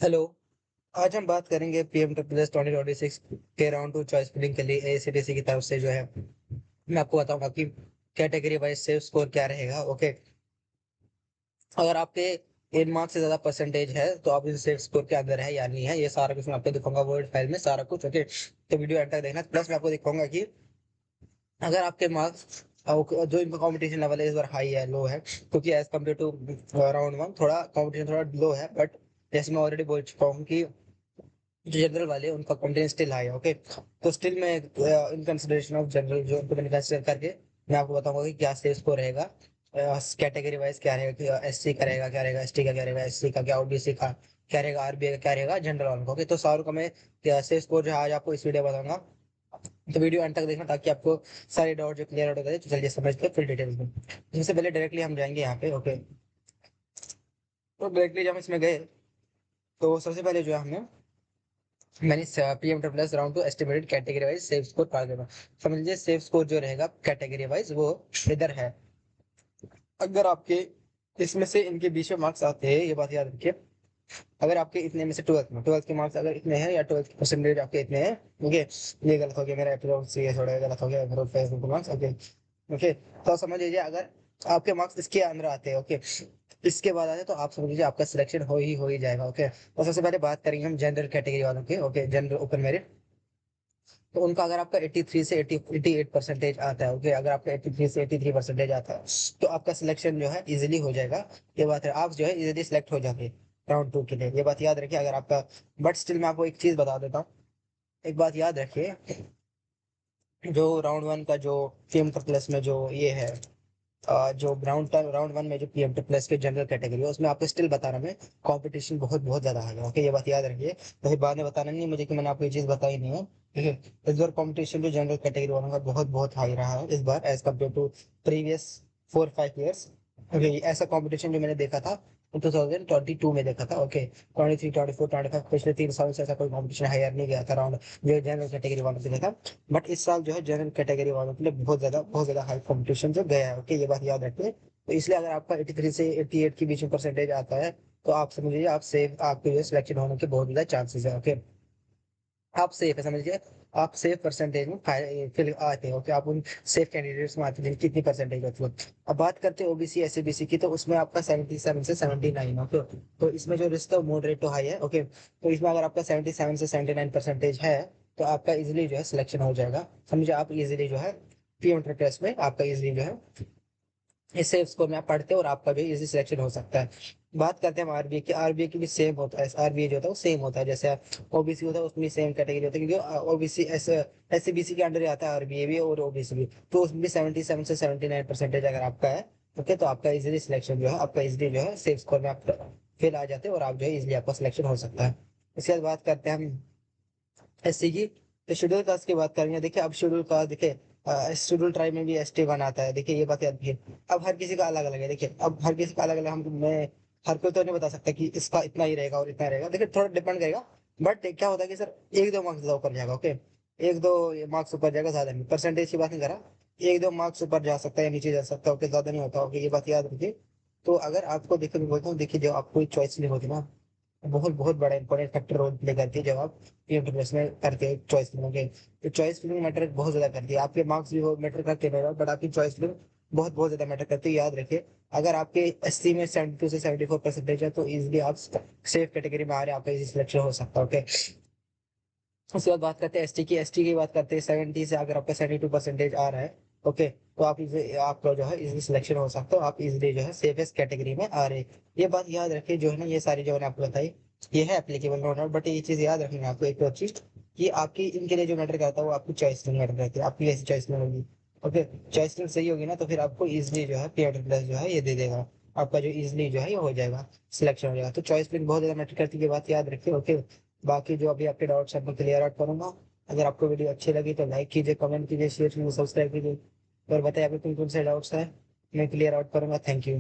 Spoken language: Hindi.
हेलो। आज हम बात करेंगे पीएम प्लस 2026 के राउंड टू चॉइस फिलिंग के लिए एसीटीसी की तरफ से जो है मैं आपको बताऊंगा कि कैटेगरी वाइज सेफ स्कोर क्या रहेगा। ओके, अगर आपके 8 मार्क्स से ज्यादा परसेंटेज है तो आप इस सेफ स्कोर के अंदर है या नहीं है, ये सारा कुछ मैं आपको दिखाऊंगा वर्ड फाइल में सारा कुछ। ओके, तो वीडियो एंड तक देखना। प्लस मैं आपको दिखाऊंगा कि अगर आपके मार्क्स जो इनका कंपटीशन लेवल है इस बार हाई है लो है, क्योंकि as compare to round one थोड़ा कंपटीशन थोड़ा लो है, बट जैसे मैं ऑलरेडी बोल चुका हूँ कि जो जनरल वाले हैं, उनका कंटेंट स्टिल हाई है। ओके, तो स्टिल मैं इन कंसिडरेशन ऑफ जनरल जो उनको मैंने कंसिडर करके मैं आपको बताऊंगा कि क्या सेफ स्कोर रहेगा, कैटेगरी वाइज क्या रहेगा, कि एससी का रहेगा क्या रहेगा, एसटी का क्या रहेगा, एससी का क्या, ओबीसी का क्या रहेगा, आरबीआई का क्या रहेगा, जनरल वालों का। ओके, तो सारों का मैं सेफ स्कोर जो है आज आपको इस वीडियो में बताऊंगा। तो वीडियो अंत तक देखना ताकि आपको सारे डाउट जो क्लियर हो जाए। तो चलिए समझते हैं फिर डिटेल्स में। सबसे पहले डायरेक्टली हम जाएंगे यहाँ पे। ओके, तो डायरेक्टली जब हम इसमें गए तो सबसे पहले जो है हमने मैंने PM plus round to estimated category wise safe score पा देना। समझ लीजिए सेफ स्कोर जो रहेगा कैटेगरी वाइज वो इधर है। अगर आपके इसमें से इनके बीच में मार्क्स आते हैं, ये बात याद रखिए। अगर आपके इतने में से ट्वेल्थ के मार्क्स अगर इतने हैं या ट्वेल्थ के परसेंटेज आपके इतने हैं, ओके, ये गलत हो गया मेरा अप्रोच से, ये थोड़ा गलत हो गया मेरा फेसबुक मार्क्स। ओके, ओके, तो समझ लीजिए अगर आपके मार्क्स इसके अंदर आते हैं, ओके, इसके बाद आते हैं, तो आप समझ लीजिए आपका सिलेक्शन हो ही जाएगा। ओके, तो सबसे पहले बात करेंगे हम जनरल कैटेगरी वालों की। ओके, जनरल ओपन मेरिट, तो उनका अगर आपका 83 से 88 परसेंटेज आता है, ओके, अगर आपका 83 से 83 परसेंटेज आता है तो आपका सिलेक्शन जो है इजीली हो जाएगा। ये बात है, आप जो है इजीली सिलेक्ट हो जाएंगे राउंड टू के लिए, ये बात याद रखिए। अगर आपका, बट स्टिल मैं आपको एक चीज बता देता हूँ, एक बात याद रखिए। जो राउंड वन का जो पीएम प्लस में जो ये है, जो राउंड वन में जो पीएम प्लस के जनरल कैटेगरी है उसमें आपको स्टिल बता रहा हूं मैं, कंपटीशन बहुत बहुत ज्यादा है। ओके, ये बात याद रखिए, तो फिर बाद में बताना नहीं मुझे कि मैंने आपको ये चीज बताई नहीं है। ठीक है, इस बार कंपटीशन जो जनरल कैटेगरी वालों का बहुत बहुत हाई रहा है इस बार as compare to previous 4-5 years. Okay, ऐसा कंपटीशन जो मैंने देखा था 2022 में देखा था। ओके, 23, 24, 25 पिछले 3 साल से ऐसा कोई कंपटीशन हायर नहीं गया था राउंड जो जनरल कैटेगरी वालों के लिए था। बट इस साल जो है जनरल कैटेगरी वालों के लिए बहुत ज्यादा हाई कंपटीशन जो गया है। ओके, ये बात याद रखिए। तो इसलिए अगर आपका 83 से 88 के बीच में परसेंटेज आता है तो आप समझिए आप सेफ, आपके जो सिलेक्शन होने के बहुत ज्यादा चांसेस है। ओके, आप सेफ है, समझिए आप सेफ परसेंटेज में फिर आते हो कि आप उन सेफ कैंडिडेट्स में आते हैं जिनकी कितनी परसेंटेज होती है। अब बात करते हैं ओबीसी एससीबीसी की, तो उसमें आपका 77 से 79। ओके, तो इसमें जो रिस्क है मॉडरेट टू हाई है। ओके, तो इसमें अगर आपका 77 से 79 परसेंटेज है तो आपका इजिली जो है सिलेक्शन हो जाएगा। समझिए आप इजिली जो है पीएम टेस्ट में आपका इजिली जो है इस सेफ स्कोर में आप पढ़ते हैं और आपका भी इजी सिलेक्शन हो सकता है। बात करते हैं हम आरबीए की। आरबीए की भी सेम होता है, आरबीए जो होता है वो सेम होता है जैसे ओबीसी होता है, उसमें सेम कैटेगरी होता है, क्योंकि ओबीसी एससीबीसी के अंडर ही आता है आरबीए भी और ओबीसी भी। तो उसमें भी 77 से 79 परसेंटेज अगर आपका है, ओके, तो आपका इजिली सिलेक्शन जो है आपका इजिली जो है सेफ स्कोर में आप फेल आ जाते हैं और आप जो है इजिली आपका सिलेक्शन हो सकता है। इसके बाद बात करते हैं हम एससी की। तो शेड्यूल कास्ट की बात करेंगे। देखिए अब शेड्यूल कास्ट, देखिए शेड्यूल ट्राइब में भी एसटी वन आता है। देखिए ये बात याद रखिए। अब हर किसी का अलग अलग है। देखिए अब हर किसी का अलग अलग, हम मैं हर कोई तो नहीं बता सकता कि इसका इतना ही रहेगा और इतना रहेगा। देखिए थोड़ा डिपेंड करेगा, बट क्या होता है कि सर 1-2 मार्क्स ज्यादा ऊपर जाएगा। ओके, 1-2 मार्क्स ऊपर जाएगा, ज्यादा नहीं, परसेंटेज की बात नहीं करा, 1-2 मार्क्स ऊपर जा सकता है या नीचे जा सकता है। ओके, ज्यादा नहीं होता। ओके, ये बात याद रखिए। तो अगर आपको देखिए मैं बोलता हूँ, देखिए जो आपको चॉइस नहीं होती ना, बहुत बहुत बड़ा इंपॉर्टेंट फैक्टर रोल प्ले करती है जब आप इंटरव्यूस में करते हैं चॉइस फिलिंग। तो चॉइस फिलिंग मैटर बहुत ज्यादा करती है। आपके मार्क्स भी वो मैटर करते हैं, बट आपकी चॉइस फिलिंग बहुत बहुत ज्यादा मैटर करती है, याद रखिए। अगर आपके 80 में 72 से 74 परसेंटेज है तो इजिली आप सेफ कैटेगरी में आ रहे हैं, आपका इजी सिलेक्शन हो सकता है। ओके, उसके बाद बात करते हैं एसटी की। एसटी की बात करते हैं 70 से अगर आपका 72 परसेंटेज आ रहा है, ओके, तो आप आपका जो है इजिली सिलेक्शन हो सकता है, आप इजिली जो है सेफेस्ट कैटेगरी में आ रहे हैं। ये बात याद रखिए जो है ना, ये सारी जो मैंने आपको बताई ये है एप्लीकेबल नो डाउट, बट ये चीज याद रखनी है आपको एक और चीज, कि आपकी इनके लिए जो मैटर करता है वो आपकी चॉइस नहीं मैटर करती है, आपकी ऐसी चॉइस नहीं होगी। ओके, चॉइस सही होगी ना तो फिर आपको इजिली जो है पीएड प्लस जो है ये दे देगा, आपका जो इजिली जो है ये हो जाएगा, सिलेक्शन हो जाएगा। तो चॉइस फिर बहुत ज्यादा मैटर करती है, ये बात याद रखिए। ओके, बाकी जो अभी आपके डाउट्स हैं मैं क्लियर आउट करूंगा। अगर आपको वीडियो अच्छी लगी तो लाइक कीजिए, कमेंट कीजिए, शेयर कीजिए, सब्सक्राइब कीजिए और बताइए आपके कौन कौन से डाउट्स हैं, मैं क्लियर आउट करूंगा। Thank you.